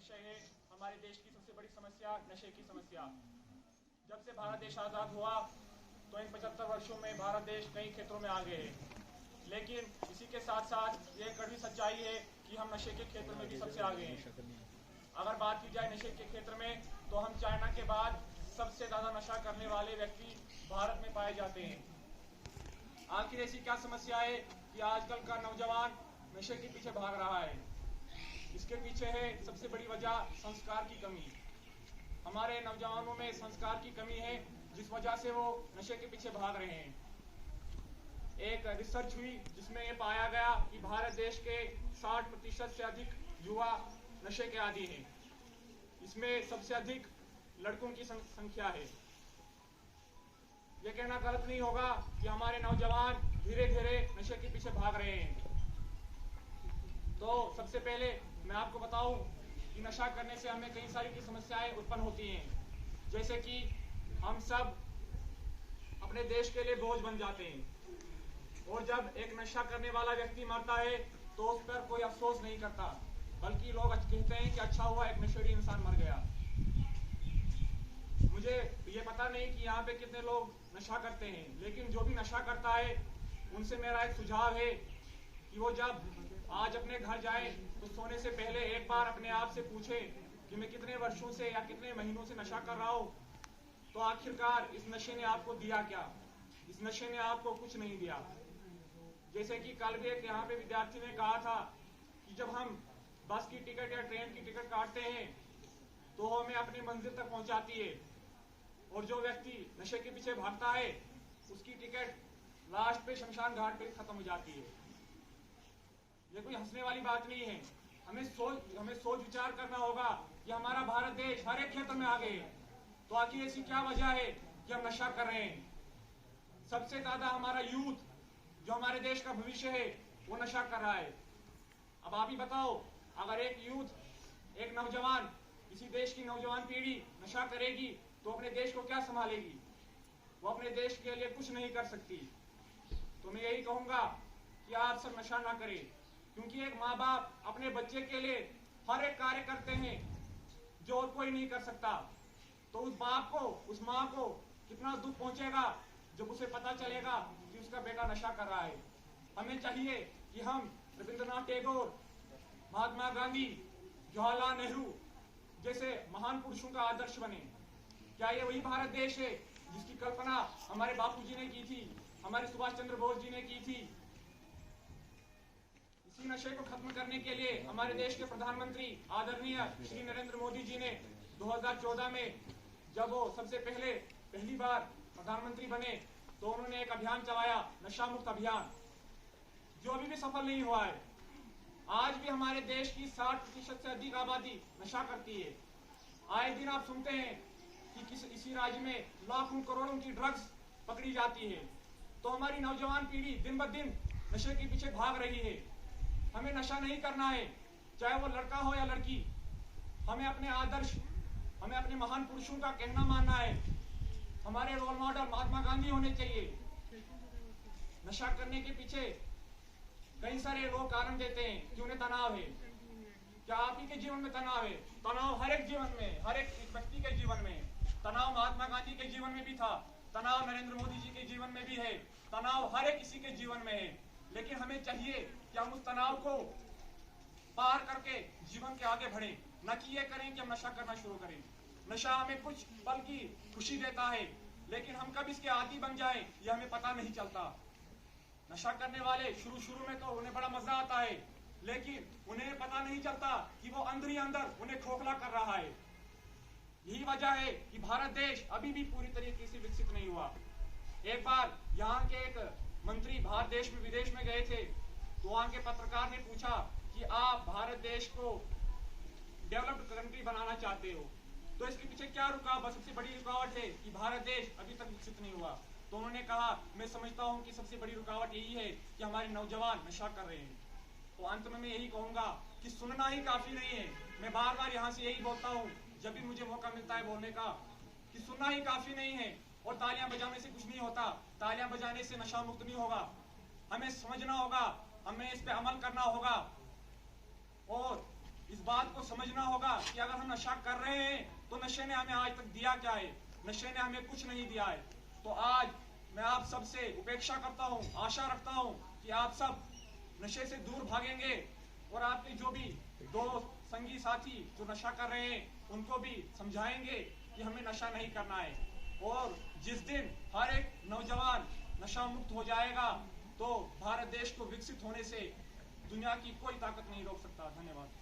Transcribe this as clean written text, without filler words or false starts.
विषय है हमारे देश की सबसे बड़ी समस्या, नशे की समस्या। जब से भारत देश आज़ाद हुआ तो इन 75 वर्षों में भारत देश कई क्षेत्रों में आगे है, लेकिन इसी के साथ साथ ये कड़वी सच्चाई है कि हम नशे के क्षेत्र में भी सबसे आगे हैं। अगर बात की जाए नशे के क्षेत्र में तो हम चाइना के बाद सबसे ज़्यादा नशा करने वाले व्यक्ति भारत में पाए जाते हैं। आखिर ऐसी क्या समस्या है कि आजकल का नौजवान नशे के पीछे भाग रहा है? इसके पीछे है सबसे बड़ी वजह संस्कार की कमी। हमारे नौजवानों में संस्कार की कमी है, जिस वजह से वो नशे के पीछे भाग रहे हैं। एक रिसर्च हुई जिसमें ये पाया गया कि भारत देश के 60% से अधिक युवा नशे के आदी हैं। इसमें सबसे अधिक लड़कों की संख्या है। यह कहना गलत नहीं होगा कि हमारे नौजवान धीरे धीरे नशे के पीछे भाग रहे हैं। तो सबसे पहले मैं आपको बताऊं कि नशा करने से हमें कई सारी की समस्याएं उत्पन्न होती हैं, जैसे कि हम सब अपने देश के लिए बोझ बन जाते हैं, और जब एक नशा करने वाला व्यक्ति मरता है तो उस पर कोई अफसोस नहीं करता, बल्कि लोग कहते हैं कि अच्छा हुआ एक नशेड़ी इंसान मर गया। मुझे ये पता नहीं कि यहाँ पे कितने लोग नशा करते हैं, लेकिन जो भी नशा करता है उनसे मेरा एक सुझाव है कि वो जब आज अपने घर जाए तो सोने से पहले एक बार अपने आप से पूछे कि मैं कितने वर्षों से या कितने महीनों से नशा कर रहा हूँ, तो आखिरकार इस नशे ने आपको दिया क्या? इस नशे ने आपको कुछ नहीं दिया। जैसे कि कल भी एक यहाँ पे विद्यार्थी ने कहा था कि जब हम बस की टिकट या ट्रेन की टिकट काटते हैं तो हमें अपनी मंजिल तक पहुंचाती है, और जो व्यक्ति नशे के पीछे भागता है उसकी टिकट लास्ट पे शमशान घाट पे खत्म हो जाती है। ये कोई हंसने वाली बात नहीं है। हमें सोच विचार करना होगा कि हमारा भारत देश हर एक क्षेत्र में आगे है, तो आखिर ऐसी क्या वजह है कि हम नशा कर रहे हैं? सबसे ज्यादा हमारा यूथ, जो हमारे देश का भविष्य है, वो नशा कर रहा है। अब आप ही बताओ, अगर एक यूथ, एक नौजवान, किसी देश की नौजवान पीढ़ी नशा करेगी तो अपने देश को क्या संभालेगी? वो अपने देश के लिए कुछ नहीं कर सकती। तो मैं यही कहूंगा कि आप सब नशा ना करें, क्योंकि एक माँ बाप अपने बच्चे के लिए हर एक कार्य करते हैं जो और कोई नहीं कर सकता। तो उस बाप को, उस माँ को कितना दुख पहुंचेगा जब उसे पता चलेगा कि उसका बेटा नशा कर रहा है। हमें चाहिए कि हम रविंद्रनाथ टैगोर, महात्मा गांधी, जवाहरलाल नेहरू जैसे महान पुरुषों का आदर्श बने। क्या ये वही भारत देश है जिसकी कल्पना हमारे बापूजी ने की थी, हमारे सुभाष चंद्र बोस जी ने की थी? इसी नशे को खत्म करने के लिए हमारे देश के प्रधानमंत्री आदरणीय श्री नरेंद्र मोदी जी ने 2014 में जब वो सबसे पहली बार प्रधानमंत्री बने तो उन्होंने एक अभियान चलाया, नशा मुक्त अभियान, जो अभी भी सफल नहीं हुआ है। आज भी हमारे देश की 60% से अधिक आबादी नशा करती है। आए दिन आप सुनते हैं कि इसी राज्य में लाखों करोड़ों की ड्रग्स पकड़ी जाती है। तो हमारी नौजवान पीढ़ी दिन ब दिन नशे के पीछे भाग रही है। हमें नशा नहीं करना है, चाहे वो लड़का हो या लड़की। हमें अपने आदर्श, हमें अपने महान पुरुषों का कहना मानना है। हमारे रोल मॉडल महात्मा गांधी होने चाहिए। नशा करने के पीछे कई सारे लोग कारण देते हैं कि उन्हें तनाव है। क्या आप ही के जीवन में तनाव है? तनाव हर एक जीवन में, हर एक व्यक्ति के जीवन में। तनाव महात्मा गांधी के जीवन में भी था, तनाव नरेंद्र मोदी जी के जीवन में भी है, तनाव हर एक किसी के जीवन में है। लेकिन हमें चाहिए कि हम उस तनाव को पार करके जीवन के आगे बढ़े, न कि ये करें कि हम नशा करना शुरू करें। नशा हमें कुछ पल की खुशी देता है, लेकिन हम कब इसके आदी बन जाए ये हमें पता नहीं चलता। नशा करने वाले शुरू में तो उन्हें बड़ा मजा आता है, लेकिन उन्हें पता नहीं चलता कि वो अंदर ही अंदर उन्हें खोखला कर रहा है। यही वजह है कि भारत देश अभी भी पूरी तरीके से विकसित नहीं हुआ। एक बार यहाँ के एक मंत्री भारत देश में विदेश में गए थे, तो वहां के पत्रकार ने पूछा कि आप भारत देश को डेवलप्ड कंट्री बनाना चाहते हो, तो इसके पीछे क्या रुकावट, सबसे बड़ी रुकावट है कि भारत देश अभी तक विकसित नहीं हुआ। तो उन्होंने कहा, मैं समझता हूं कि सबसे बड़ी रुकावट यही है कि हमारे नौजवान नशा कर रहे हैं। तो अंत में मैं यही कहूंगा कि सुनना ही काफी नहीं है। मैं बार बार यहाँ से यही बोलता हूँ जब भी मुझे मौका मिलता है बोलने का, कि सुनना ही काफी नहीं है और तालियां बजाने से कुछ नहीं होता। तालियां बजाने से नशा मुक्त नहीं होगा। हमें समझना होगा, हमें इस पे अमल करना होगा और इस बात को समझना होगा कि अगर हम नशा कर रहे हैं तो नशे ने हमें आज तक दिया क्या है? नशे ने हमें कुछ नहीं दिया है। तो आज मैं आप सबसे उपेक्षा करता हूं, आशा रखता हूं कि आप सब नशे से दूर भागेंगे और आपके जो भी दोस्त, संगी, साथी जो नशा कर रहे हैं उनको भी समझाएंगे कि हमें नशा नहीं करना है। और जिस दिन हर एक नौजवान नशा मुक्त हो जाएगा तो भारत देश को विकसित होने से दुनिया की कोई ताकत नहीं रोक सकता। धन्यवाद।